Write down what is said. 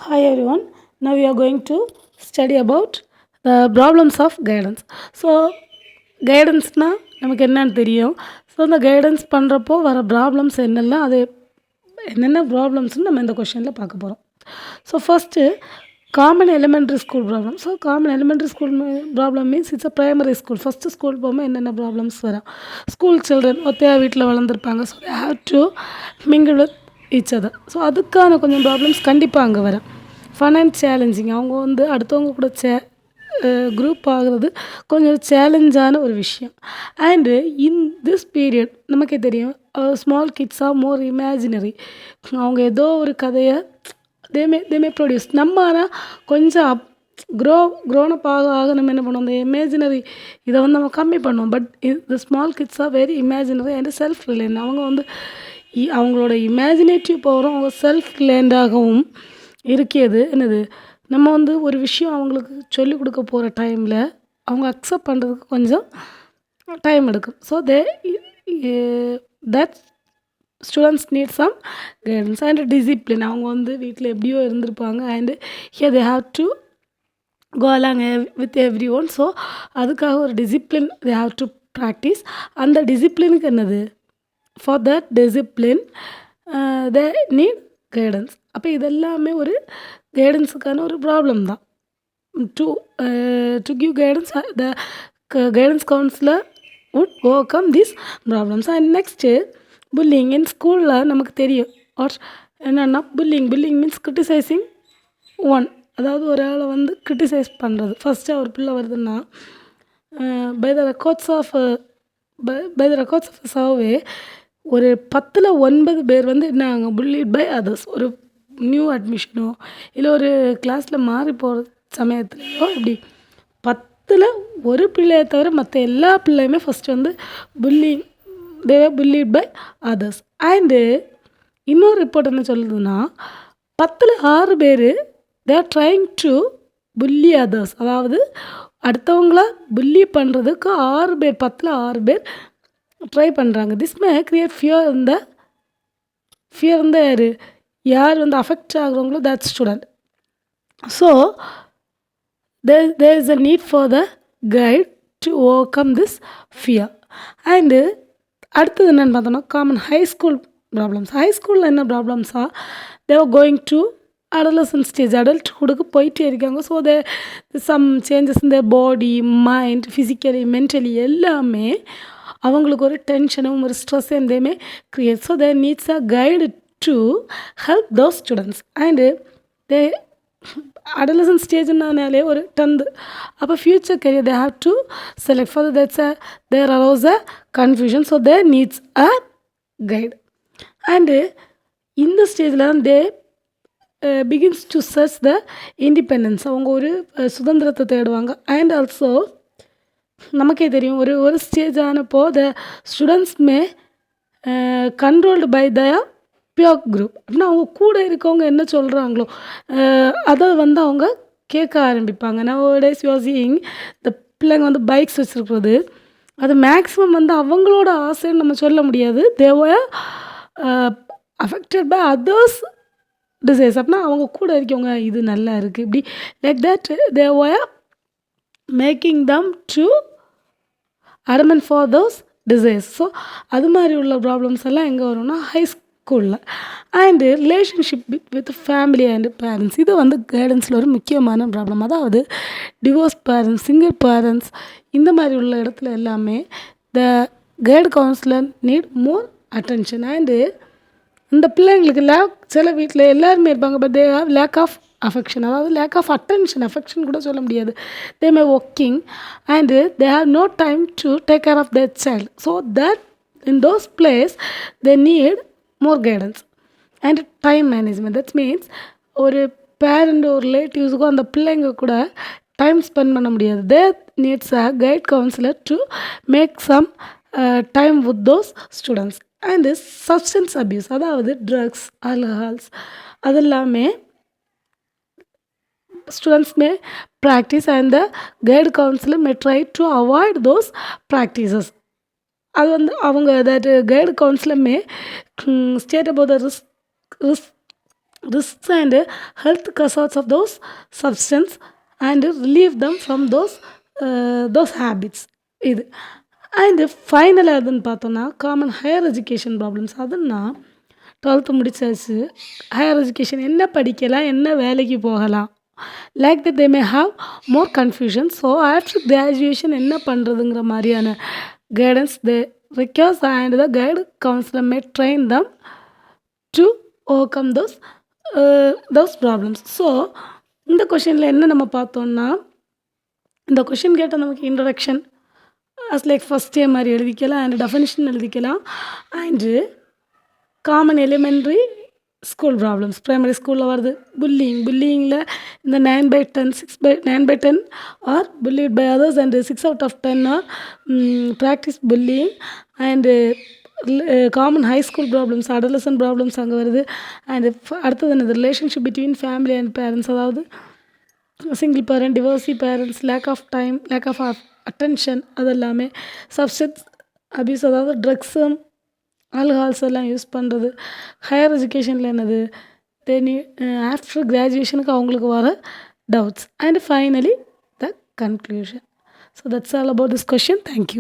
Hi everyone. Now we are going to study about the problems of guidance. So கைடன்ஸ்னால் நமக்கு என்னன்னு தெரியும். So அந்த guidance பண்ணுறப்போ வர ப்ராப்ளம்ஸ் என்னெல்லாம் அது என்னென்ன ப்ராப்ளம்ஸ்னு நம்ம இந்த கொஷனில் பார்க்க போகிறோம். So first common elementary school problem. So common elementary school problem means it's a primary school. First school போகும்போது என்னென்ன ப்ராப்ளம்ஸ் வரும். ஸ்கூல் சில்ட்ரன் ஒத்தையாக வீட்டில் வளர்ந்துருப்பாங்க. So they have to mingle with each other. So அதுக்கான கொஞ்சம் ப்ராப்ளம்ஸ் கண்டிப்பாக அங்கே வரும். Fun and challenging. அவங்க அடுத்தவங்க கூட குரூப் ஆகிறது கொஞ்சம் சேலஞ்சான ஒரு விஷயம். அண்டு இன் திஸ் பீரியட் நமக்கே தெரியும் small kids are more imaginary. அவங்க ஏதோ ஒரு கதையை தேமே ப்ரொடியூஸ். நம்ம ஆனால் கொஞ்சம் க்ரோனப் ஆக நம்ம என்ன பண்ணுவோம், அந்த இமேஜினரி இதை நம்ம கம்மி பண்ணுவோம். But the small kids are very imaginary and self reliant. அவங்க அவங்களோட இமேஜினேட்டிவ் பவரும் அவங்க செல்ஃப் ரிலையண்டாகவும் இருக்கிறது. என்னது நம்ம ஒரு விஷயம் அவங்களுக்கு சொல்லிக் கொடுக்க போகிற டைமில் அவங்க அக்செப்ட் பண்ணுறதுக்கு கொஞ்சம் டைம் எடுக்கும். So that students need some guidance and discipline. அவங்க வீட்டில் எப்படியோ இருந்திருப்பாங்க and here they have to go along with everyone. So அதுக்காக ஒரு discipline they have to practice. அந்த டிசிப்ளினுக்கு என்னது, for that discipline they need guidance. அப்போ இதெல்லாமே ஒரு கைடன்ஸுக்கான ஒரு ப்ராப்ளம் தான். To give guidance the guidance counselor would overcome these problems. And next bullying. In ஸ்கூலில் நமக்கு தெரியும் என்னென்னா புல்லிங் மீன்ஸ் கிரிட்டிசைசிங் ஒன். அதாவது ஒரு ஆளை கிரிட்டிசைஸ் பண்ணுறது. ஃபஸ்ட்டு ஒரு பிள்ளை வருதுன்னா by the records of survey ஒரு 10ல் 9 பேர் என்ன ஆகும், புல்லிட் பை அதர்ஸ். ஒரு நியூ அட்மிஷனோ இல்லை ஒரு கிளாஸில் மாறி போகிற சமயத்துலையோ இப்படி 10ல் ஒரு பிள்ளையை தவிர மற்ற எல்லா பிள்ளையுமே first bullied by others. And இன்னொரு ரிப்போர்ட் என்ன சொல்லுதுன்னா 10ல் 6 பேர் they are trying to bully others. அதாவது அடுத்தவங்கள புல்லி பண்ணுறதுக்கு 6 பேர் 10ல் 6 பேர் ட்ரை பண்ணுறாங்க. திஸ் மே கிரியேட் ஃபியர் இந்த யார் அஃபெக்ட் ஆகுறவங்களோ that student. So there is a need for the guide to overcome this fear. And அடுத்தது என்னென்னு பார்த்தோன்னா common high school problems. High ஸ்கூலில் என்ன ப்ராப்ளம்ஸாக தேவர் கோயிங் டு adolescent ஸ்டேஜ், அடல்ட்ஹுட்டுக்கு போயிட்டே இருக்காங்க. ஸோ சம் சேஞ்சஸ் இந்த பாடி, மைண்ட், ஃபிசிக்கலி, மென்டலி எல்லாமே அவங்களுக்கு ஒரு டென்ஷனும் ஒரு ஸ்ட்ரெஸ் எந்தையுமே create. So there needs a guide to help those students. And they adolescent ஸ்டேஜ்னாலே ஒரு 10th. அப்போ future career they have to select. For there arose a confusion. So there needs a guide. And இந்த ஸ்டேஜில் தான் they begins to search the independence. அவங்க ஒரு சுதந்திரத்தை தேடுவாங்க. அண்ட் ஆல்சோ நமக்கே தெரியும் ஒரு ஸ்டேஜ் ஆனப்போ the students may controlled by the peer group. அப்படின்னா அவங்க கூட இருக்கவங்க என்ன சொல்கிறாங்களோ அதை அவங்க கேட்க ஆரம்பிப்பாங்க. நவடேஸ் யூ ஆர் சீயிங் இந்த பிள்ளைங்க பைக்ஸ் வச்சுருக்கிறது அது மேக்ஸிமம் அவங்களோட ஆசைன்னு நம்ம சொல்ல முடியாது. They were affected by others desires. அப்படின்னா அவங்க கூட இருக்கவங்க இது நல்லா இருக்குது இப்படி like that they were making them to adamant for those desires. So அது மாதிரி உள்ள ப்ராப்ளம்ஸ் எல்லாம் எங்கே வரும்னா ஹை ஸ்கூலில். And relationship with family and parents. இது கைடன்ஸில் ஒரு முக்கியமான ப்ராப்ளம். அதாவது டிவோர்ஸ் பேரண்ட்ஸ், சிங்கிள் பேரண்ட்ஸ், இந்த மாதிரி உள்ள இடத்துல எல்லாமே the guide counselor need more attention. And இந்த பிள்ளைங்களுக்கு சில வீட்டில் எல்லாருமே இருப்பாங்க. But they have lack of affection. அதாவது லேக் ஆஃப் அஃபெக்ஷன் கூட சொல்ல முடியாது. They may working and they have no time to take care of their child. So that in those place they need more guidance and time management. That means ஒரு parent ஒரு ரிலேட்டிவ்ஸுக்கும் அந்த பிள்ளைங்க கூட time spend பண்ண முடியாது. தே needs a guide counsellor to make some time with those students. And substance abuse, அதாவது drugs, alcohols அதெல்லாமே students may practice and the guide counselor may try to avoid those practices. அது அவங்க that guide counselor may state about the risk risks and health hazards of those substance and relieve them from those habits இது and ஃபைனலாக எதுன்னு பார்த்தோன்னா common higher education problems. அதுன்னா 12th முடிச்சாச்சு, higher education என்ன படிக்கலாம், என்ன வேலைக்கு போகலாம், like that they may have more confusion. So after graduation என்ன பண்ணுறதுங்கிற மாதிரியான guidance they requires and the guide counselor may train them to overcome those problems. So இந்த கொஷினில் என்ன நம்ம பார்த்தோன்னா, இந்த கொஷின் கேட்டால் நமக்கு introduction as like first year மாதிரி எழுதிக்கலாம் அண்ட் டெஃபினிஷன் எழுதிக்கலாம் and common elementary school problems primary ஸ்கூலில் வருது. புல்லிங்கில் இந்த 9/10 9/10 are bullied by others and 6 out of 10 are practice bullying and common high school problems adolescent problems அங்கே வருது. அண்டு அடுத்தது என்னது relationship between family and parents, அதாவது single parent, divorcee parents, lakh of time, lack of attention, அது எல்லாமே substance abuse, அதாவது ட்ரக்ஸும் alcohols எல்லாம் யூஸ் பண்ணுறது. ஹையர் எஜுகேஷனில் என்னது தென் ஆஃப்டர் கிராஜுவேஷனுக்கு அவங்களுக்கு வர doubts and finally the conclusion. So that's all about this question. Thank you.